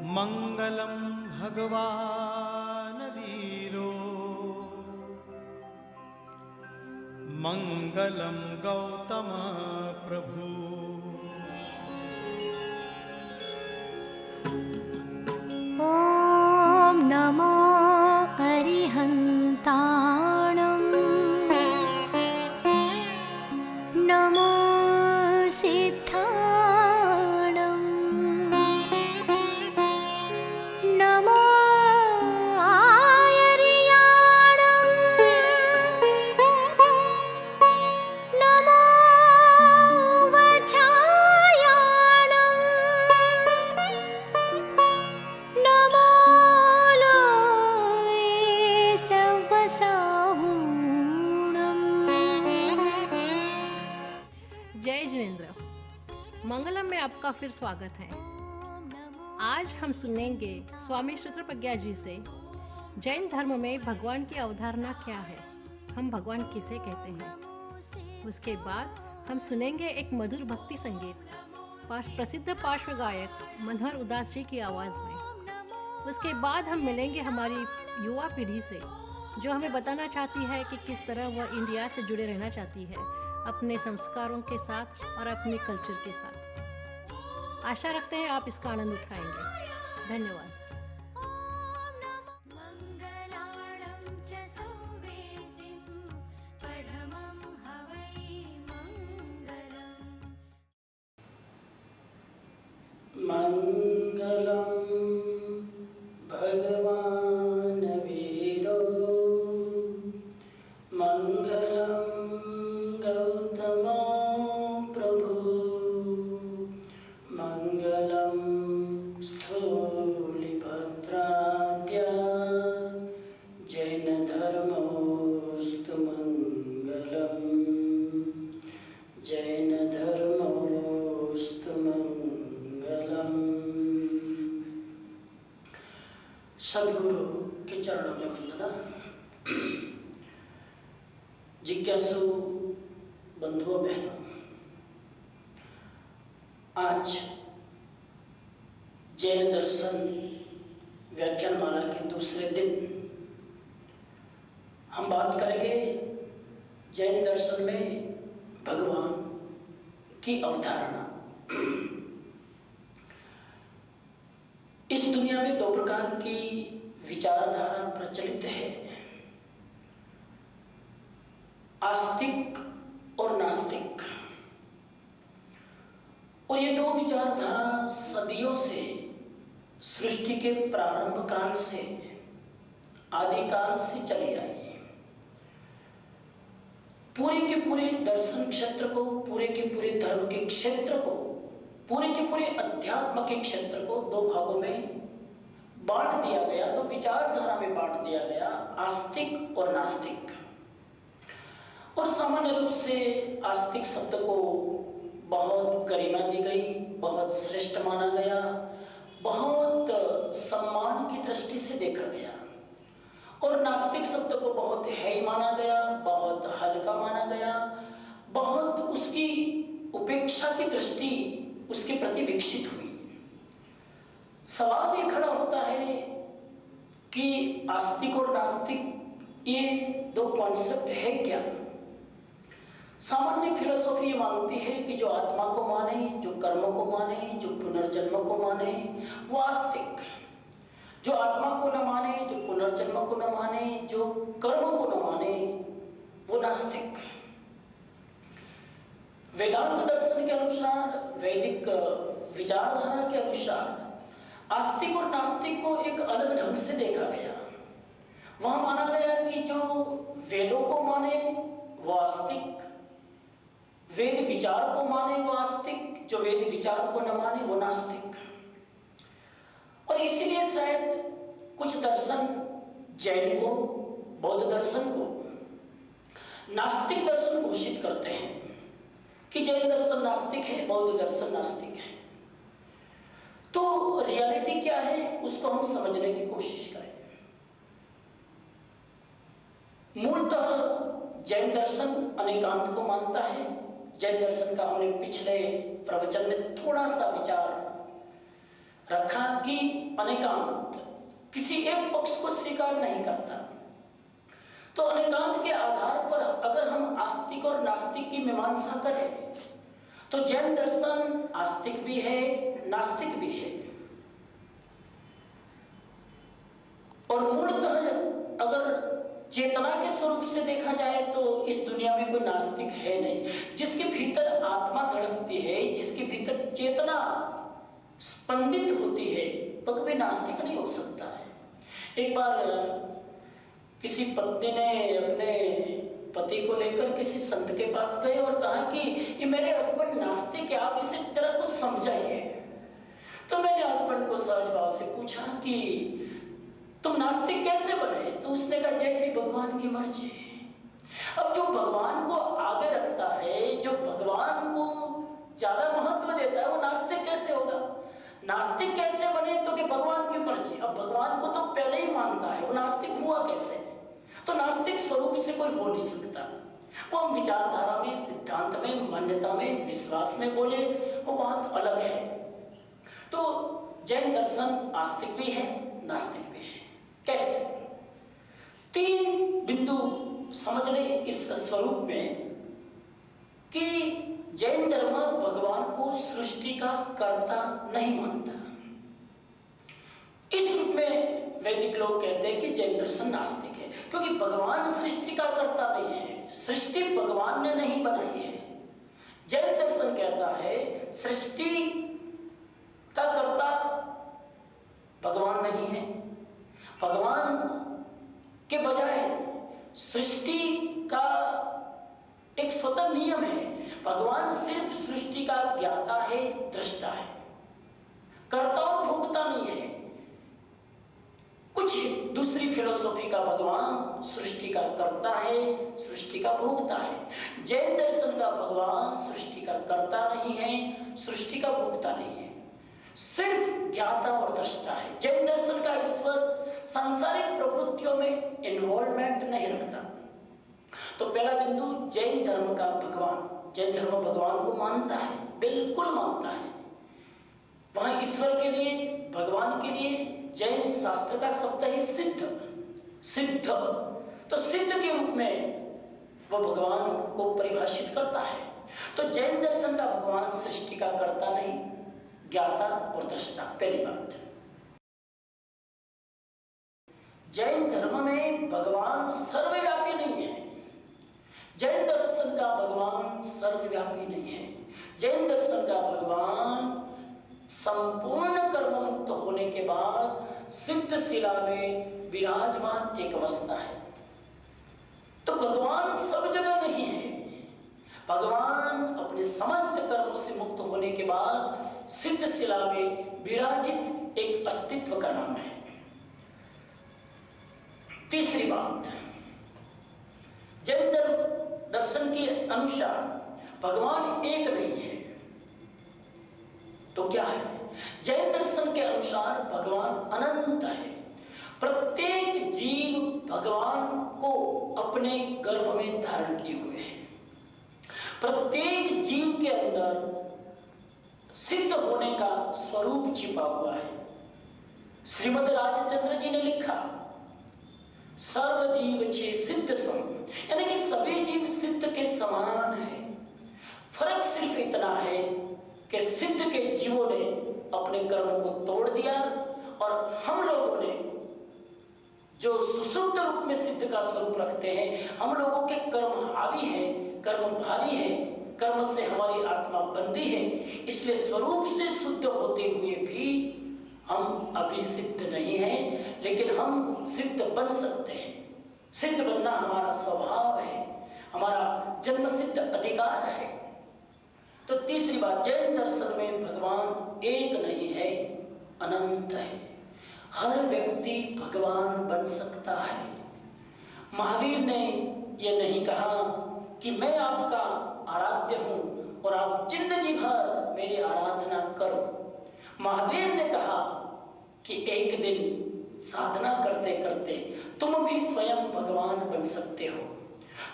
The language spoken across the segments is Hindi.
मङ्गलं भगवान् वीरो मङ्गलं गौतम प्रभु। ॐ नमो अरिहन्ताणं नमो सिद्धाणं नमो आयर्याणं नमो वचायाणं नमो लोये सवसाहूणम्। जय जिनेन्द्र। मंगलम में आपका फिर स्वागत है। आज हम सुनेंगे स्वामी श्रुतप्रज्ञा जी से जैन धर्म में भगवान की अवधारणा क्या है, हम भगवान किसे कहते हैं। उसके बाद हम सुनेंगे एक मधुर भक्ति संगीत प्रसिद्ध पार्श्व गायक मनोहर उदास जी की आवाज़ में। उसके बाद हम मिलेंगे हमारी युवा पीढ़ी से जो हमें बताना चाहती है कि किस तरह वह इंडिया से जुड़े रहना चाहती है, अपने संस्कारों के साथ और अपने कल्चर के साथ। आशा रखते हैं आप इसका आनंद उठाएंगे। धन्यवाद। मङ्गलाणं च सौवेसिं पठमं हवै मङ्गलम्। मङ्गलं भगवान् वीरो मङ्गलं गौतम प्रभु मङ्गलं स्थूलिभद्राद्या जैनधर्मोऽस्तु मङ्गलम् जैनधर्मोऽस्तु मङ्गलम्। सदगुरु के चरणों में वंदना। जिज्ञासु बंधुओं बहनों, आज जैन दर्शन व्याख्यानमाला के दूसरे दिन हम बात करेंगे जैन दर्शन में भगवान की अवधारणा। इस दुनिया में दो प्रकार की विचारधारा प्रचलित है, आस्तिक और नास्तिक। और ये दो विचारधारा सदियों से, सृष्टि के प्रारंभ काल से, आदिकाल से चली आई है। पूरे के पूरे दर्शन क्षेत्र को, पूरे के पूरे धर्म के क्षेत्र को, पूरे के पूरे अध्यात्म के क्षेत्र को दो भागों में बांट दिया गया, दो विचारधारा में बांट दिया गया, आस्तिक और नास्तिक। और सामान्य रूप से आस्तिक शब्द को बहुत गरिमा दी गई, बहुत श्रेष्ठ माना गया, बहुत सम्मान की दृष्टि से देखा गया। और नास्तिक शब्द को बहुत हेय माना गया, बहुत हल्का माना गया, बहुत उसकी उपेक्षा की दृष्टि उसके प्रति विकसित हुई। सवाल ये खड़ा होता है कि आस्तिक और नास्तिक ये दो कॉन्सेप्ट है क्या। सामान्य फिलोसॉफी ये मानती है कि जो आत्मा को माने, जो कर्मों को माने, जो पुनर्जन्म को माने, वो आस्तिक। जो आत्मा को न माने, जो पुनर्जन्म को न माने, जो कर्मों को न माने, वो नास्तिक। वेदांत दर्शन के अनुसार, वैदिक विचारधारा के अनुसार आस्तिक और नास्तिक को एक अलग ढंग से देखा गया। वहां माना गया कि जो वेदों को माने वो आस्तिक, वेद विचार को माने वो आस्तिक, जो वेद विचार को न माने वो नास्तिक। और इसीलिए शायद कुछ दर्शन जैन को, बौद्ध दर्शन को नास्तिक दर्शन घोषित करते हैं कि जैन दर्शन नास्तिक है, बौद्ध दर्शन नास्तिक है। तो रियलिटी क्या है उसको हम समझने की कोशिश करें। मूलतः जैन दर्शन अनेकांत को मानता है। जैन दर्शन का हमने पिछले प्रवचन में थोड़ा सा विचार रखा कि अनेकांत किसी एक पक्ष को स्वीकार नहीं करता। तो अनेकांत के आधार पर अगर हम आस्तिक और नास्तिक की मीमांसा करें तो जैन दर्शन आस्तिक भी है, नास्तिक भी है। और मूलतः अगर चेतना के स्वरूप से देखा जाए तो इस दुनिया में कोई नास्तिक है नहीं। जिसके भीतर आत्मा धड़कती है, जिसके भीतर चेतना स्पंदित होती है, तो कभी नास्तिक नहीं हो सकता है। एक बार किसी पत्नी ने अपने पति को लेकर किसी संत के पास गए और कहा कि ये मेरे हस्बैंड नास्तिक है, आप इसे जरा कुछ समझाइए। तो मैंने हस्बैंड को सहज भाव से पूछा कि तुम नास्तिक कैसे बने? तो उसने कहा जैसे भगवान की मर्जी। अब जो भगवान को आगे रखता है, जो भगवान को ज्यादा महत्व देता है, वो नास्तिक कैसे होगा? नास्तिक कैसे बने? तो कि भगवान की मर्जी। अब भगवान को तो पहले ही मानता है, वो नास्तिक हुआ कैसे? तो नास्तिक स्वरूप से कोई हो नहीं सकता। वो हम विचारधारा में, सिद्धांत में, मान्यता में, विश्वास में बोले, वो बात अलग है। तो जैन दर्शन आस्तिक भी है, नास्तिक भी है। कैसे? 3 बिंदु समझ ले इस स्वरूप में कि जैन धर्म भगवान को सृष्टि का कर्ता नहीं मानता। इस रूप में वैदिक लोग कहते हैं कि जैन दर्शन नास्तिक है, क्योंकि भगवान सृष्टि का कर्ता नहीं है, सृष्टि भगवान ने नहीं बनाई है। जैन दर्शन कहता है सृष्टि का कर्ता भगवान नहीं है। भगवान के बजाय सृष्टि का एक स्वतः नियम है। भगवान सिर्फ सृष्टि का ज्ञाता है, दृष्टा है, कर्ता और भोक्ता नहीं है। कुछ दूसरी फिलोसॉफी का भगवान सृष्टि का कर्ता है, सृष्टि का भोक्ता है। जैन दर्शन का भगवान सृष्टि का कर्ता नहीं है, सृष्टि का भोक्ता नहीं है, सिर्फ ज्ञाता और दृष्टा है। जैन दर्शन का ईश्वर सांसारिक प्रवृत्तियों में इन्वॉल्वमेंट नहीं रखता। तो पहला बिंदु, जैन धर्म का भगवान, जैन धर्म भगवान को मानता है, बिल्कुल मानता है। वहां ईश्वर के लिए, भगवान के लिए जैन शास्त्र का शब्द है सिद्ध। सिद्ध तो सिद्ध के रूप में वो भगवान को परिभाषित करता है। तो जैन दर्शन का भगवान सृष्टि का कर्ता नहीं, ज्ञाता और दृष्टा। पहली बात, जैन धर्म में भगवान सर्वव्यापी नहीं है। जैन दर्शन का भगवान सर्वव्यापी नहीं है। जैन दर्शन का भगवान संपूर्ण कर्म मुक्त होने के बाद सिद्ध शिला में विराजमान एक अवस्था है। तो भगवान सब जगह नहीं है। भगवान अपने समस्त कर्मों से मुक्त होने के बाद सिद्ध शिला में विराजित एक अस्तित्व का नाम है। तीसरी बात, जैन दर्शन के अनुसार भगवान एक नहीं है। तो क्या है? जैन दर्शन के अनुसार भगवान अनंत है। प्रत्येक जीव भगवान को अपने गर्भ में धारण किए हुए है। प्रत्येक जीव के अंदर सिद्ध होने का स्वरूप छिपा हुआ है। श्रीमद् राजचंद्र जी ने लिखा, सर्व जीव छे सिद्ध सम, यानी कि सभी जीव सिद्ध के समान है। फर्क सिर्फ इतना है कि सिद्ध के जीवों ने अपने कर्म को तोड़ दिया और हम लोगों ने जो सुषुप्त रूप में सिद्ध का स्वरूप रखते हैं, हम लोगों के कर्म हावी है, कर्म भारी है, कर्म से हमारी आत्मा बंधी है। इसलिए स्वरूप से शुद्ध होते हुए भी हम अभी सिद्ध नहीं हैं, लेकिन हम सिद्ध बन सकते हैं। सिद्ध बनना हमारा स्वभाव है, हमारा जन्म सिद्ध अधिकार है। तो तीसरी बात, जैन दर्शन में भगवान एक नहीं है, अनंत है। हर व्यक्ति भगवान बन सकता है। महावीर ने यह नहीं कहा कि मैं आपका आराध्य हूं और आप जिंदगी भर मेरी आराधना करो। महावीर ने कहा कि एक दिन साधना करते करते तुम भी स्वयं भगवान बन सकते हो,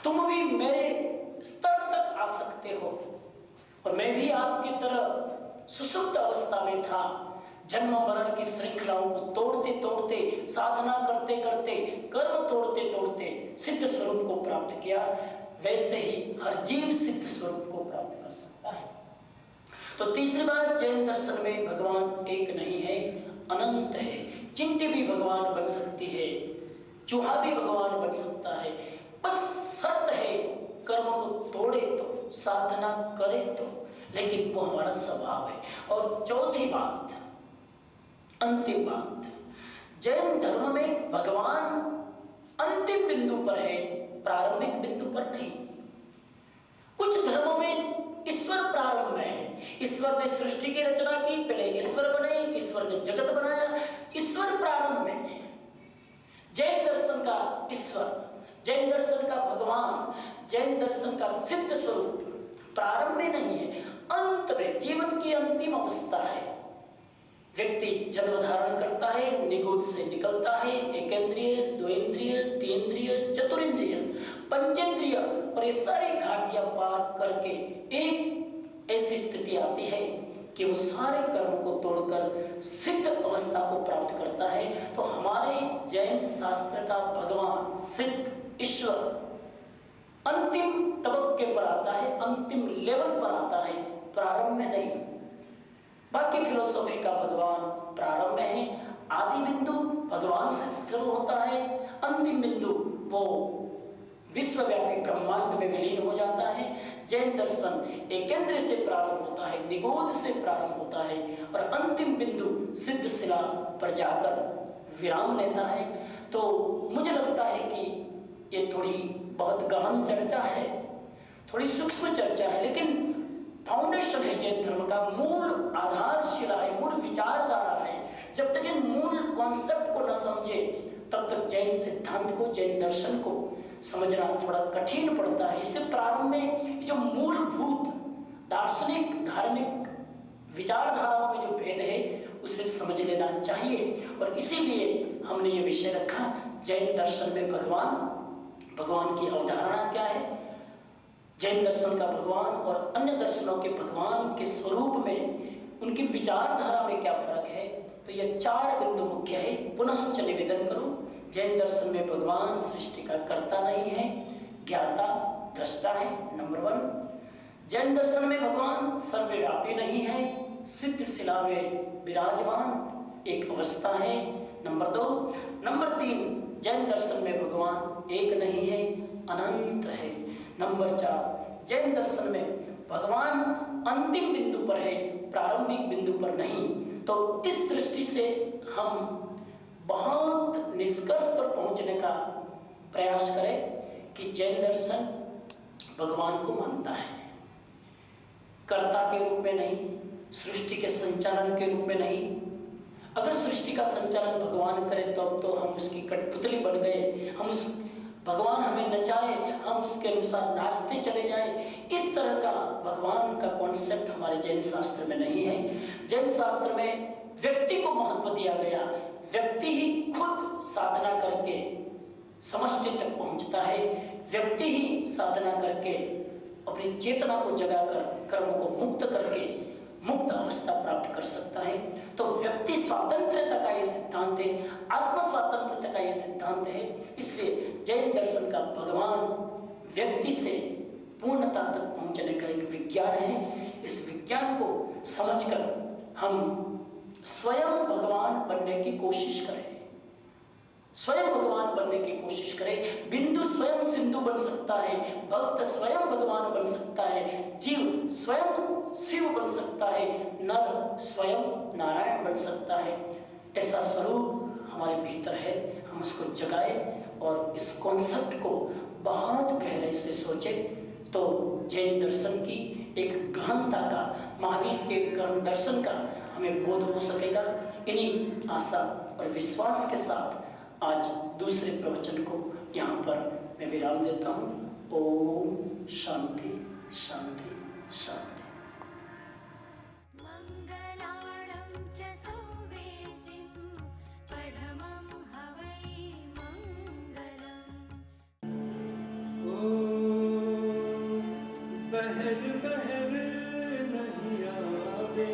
तुम भी मेरे स्तर तक आ सकते हो। और मैं भी आपकी तरह सुसुप्त अवस्था में था, जन्म मरण की श्रृंखलाओं को तोड़ते तोड़ते, साधना करते करते, कर्म तोड़ते तोड़ते सिद्ध स्वरूप को प्राप्त किया, वैसे ही हर जीव सिद्ध स्वरूप को प्राप्त कर सकता है। तो तीसरी बात, जैन दर्शन में भगवान एक नहीं है, अनंत है। चिंटी भी भगवान बन सकती है, चूहा भी भगवान बन सकता है, बस शर्त है कर्म को तोड़े तो, साधना करे तो, लेकिन वो हमारा स्वभाव है। और चौथी बात, अंतिम बात, जैन धर्म में भगवान अंतिम बिंदु पर है, प्रारंभिक बिंदु पर नहीं। कुछ धर्मों में ईश्वर प्रारंभ में है, ईश्वर ने सृष्टि की रचना की, पहले ईश्वर बने, ईश्वर ने जगत बनाया, ईश्वर प्रारंभ में है। जैन दर्शन का ईश्वर, जैन दर्शन का भगवान, जैन दर्शन का सिद्ध स्वरूप प्रारंभ में नहीं है, अंत में, जीवन की अंतिम अवस्था है। व्यक्ति जन्म धारण करता है, निगोद से निकलता है, एकेंद्रिय, द्वेंद्रिय, तीन्द्रिय, चतुरिंद्रिय, पंचेंद्रिय और ये सारी घाटियां पार करके एक ऐसी स्थिति आती है कि वो सारे कर्म को तोड़कर सिद्ध अवस्था को प्राप्त करता है। तो हमारे जैन शास्त्र का भगवान, सिद्ध ईश्वर अंतिम तबक्के पर आता है, अंतिम लेवल पर आता है, प्रारंभ में नहीं। बाकी फिलोसॉफी का भगवान प्रारंभ में है, आदि बिंदु भगवान से शुरू होता है, अंतिम बिंदु वो विश्वव्यापी ब्रह्मांड में विलीन हो जाता है। जैन दर्शन एकेंद्र से प्रारंभ होता है, निगोद से प्रारंभ होता है और अंतिम बिंदु सिद्ध शिला पर जाकर विराम लेता है। तो मुझे लगता है कि ये थोड़ी बहुत गहन चर्चा है, थोड़ी सूक्ष्म चर्चा है, लेकिन फाउंडेशन है जैन धर्म का, मूल आधारशिला है, मूल विचारधारा है। जब तक इन मूल कॉन्सेप्ट को न समझे तब तक जैन सिद्धांत को, जैन दर्शन को समझना थोड़ा कठिन पड़ता है। इससे प्रारंभ में जो मूलभूत दार्शनिक धार्मिक विचारधाराओं में जो भेद है उसे समझ लेना चाहिए। और इसीलिए हमने ये विषय रखा, जैन दर्शन में भगवान, भगवान की अवधारणा क्या है, जैन दर्शन का भगवान और अन्य दर्शनों के भगवान के स्वरूप में उनकी विचारधारा में क्या फर्क है। तो ये चार बिंदु मुख्य है। पुनश्च निवेदन करूं, जैन दर्शन में भगवान सृष्टि का कर्ता नहीं है, ज्ञाता दृष्टा है, नंबर 1। जैन दर्शन में भगवान सर्वव्यापी नहीं है, सिद्ध शिला में विराजमान एक अवस्था है, नंबर 2। नंबर 3, जैन दर्शन में भगवान एक नहीं है, अनंत है, नंबर 4। जैन दर्शन में भगवान अंतिम बिंदु पर है, प्रारंभिक बिंदु पर नहीं। तो इस दृष्टि से हम बहुत निष्कर्ष पर पहुंचने का प्रयास करें कि जैन दर्शन भगवान को मानता है, कर्ता के रूप में नहीं, सृष्टि के संचालन के रूप में नहीं। अगर सृष्टि का संचालन भगवान करे तो हम उसकी कठपुतली बन गए, हम उस भगवान हमें नचाए, हम उसके अनुसार नाचते चले जाएं। इस तरह का भगवान का कॉन्सेप्ट हमारे जैन शास्त्र में नहीं है। जैन शास्त्र में व्यक्ति को महत्व दिया गया, व्यक्ति ही खुद साधना करके समष्टि तक पहुंचता है, व्यक्ति ही साधना करके अपनी चेतना को जगाकर कर्म को मुक्त करके मुक्त अवस्था प्राप्त कर सकता है। तो व्यक्ति स्वातंत्रता का यह सिद्धांत है, आत्म स्वातंत्रता का यह सिद्धांत है। इसलिए जैन दर्शन का भगवान व्यक्ति से पूर्णता तक पहुंचने का एक विज्ञान है। इस विज्ञान को समझकर हम स्वयं भगवान बनने की कोशिश करें, स्वयं भगवान बनने की कोशिश करें। बिंदु स्वयं सिंधु बन सकता है, भक्त स्वयं भगवान बन सकता है, जीव स्वयं शिव बन सकता है, नर स्वयं नारायण बन सकता है। ऐसा स्वरूप हमारे भीतर है, हम उसको जगाएं और इस कॉन्सेप्ट को बहुत गहराई से सोचें। तो जैन दर्शन की एक गहनता का, महावीर के गहन दर्शन का हमें बोध हो सकेगा। इन्हीं आशा और विश्वास के साथ आज दूसरे प्रवचन को यहाँ पर मैं विराम देता हूँ। ओम शांति शांति शांति। मङ्गलाणं च सौवेसिं पठमं हवै मङ्गलम्। बहर बहर नहीं आवे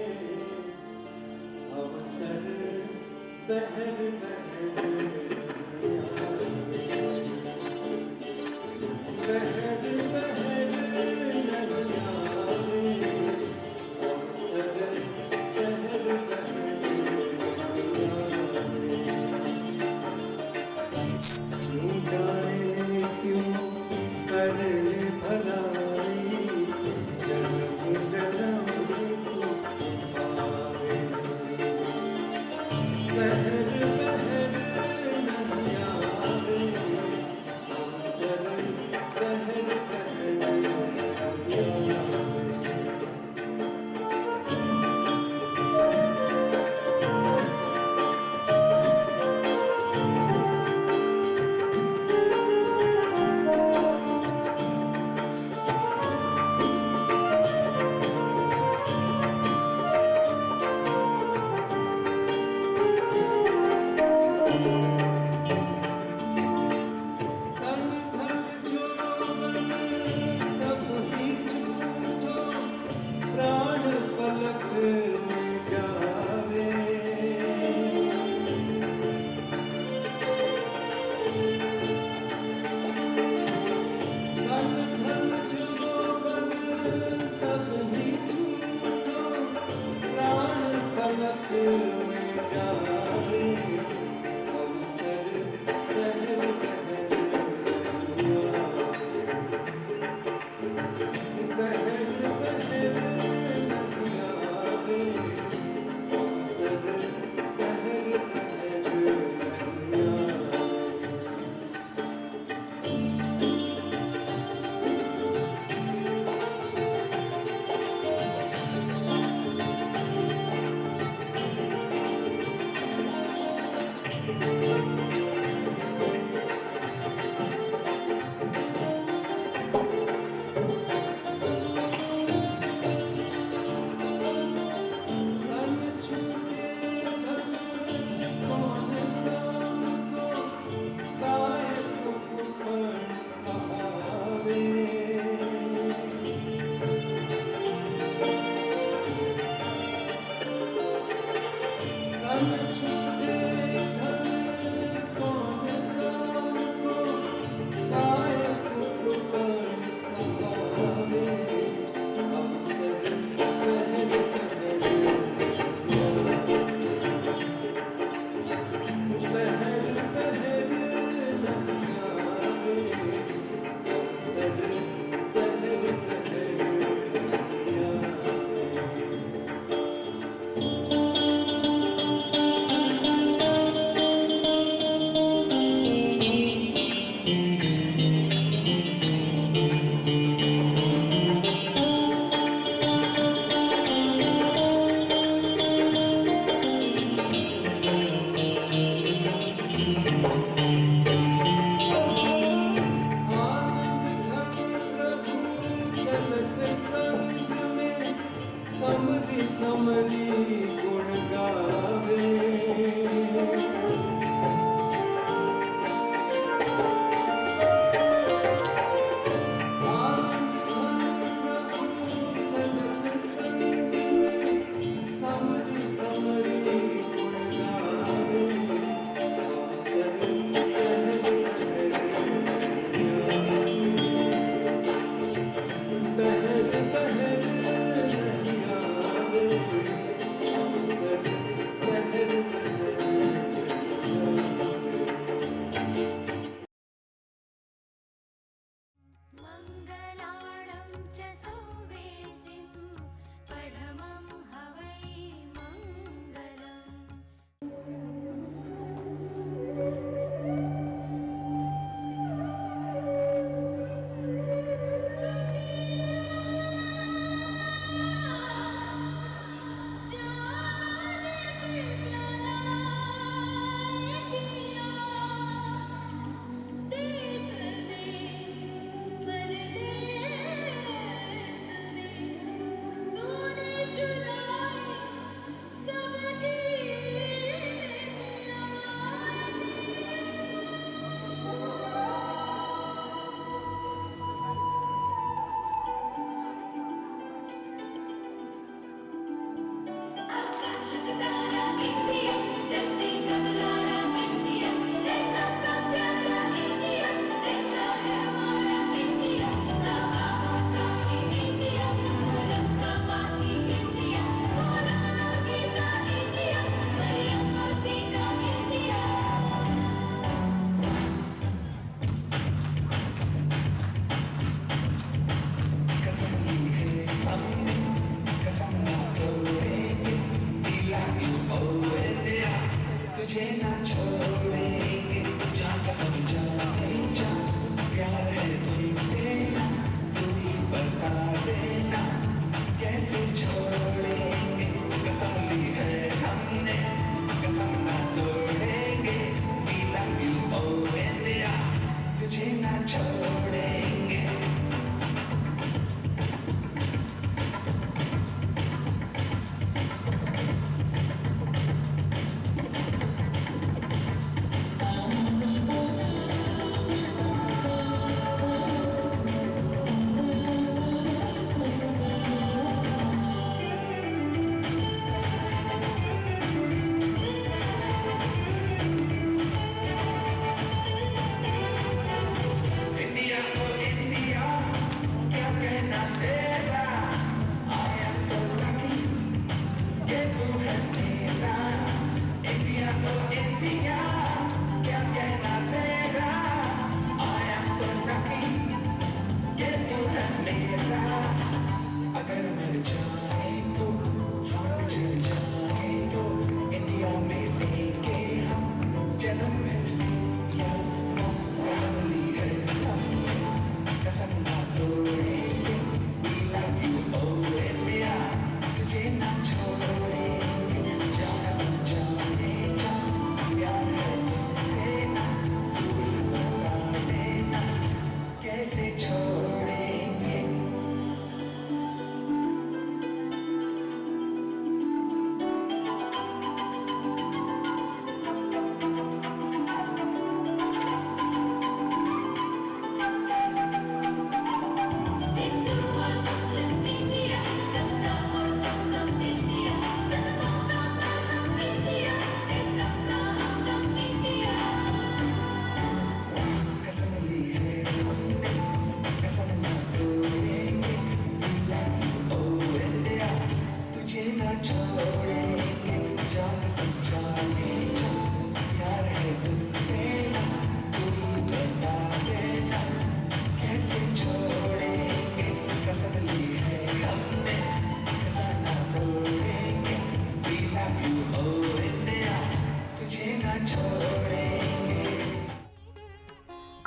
अवसर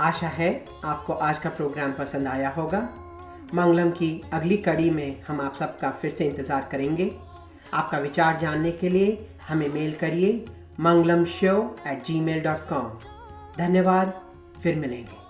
आशा है आपको आज का प्रोग्राम पसंद आया होगा। मंगलम की अगली कड़ी में हम आप सबका फिर से इंतज़ार करेंगे। आपका विचार जानने के लिए हमें मेल करिए mangalamshow@gmail.com। धन्यवाद, फिर मिलेंगे।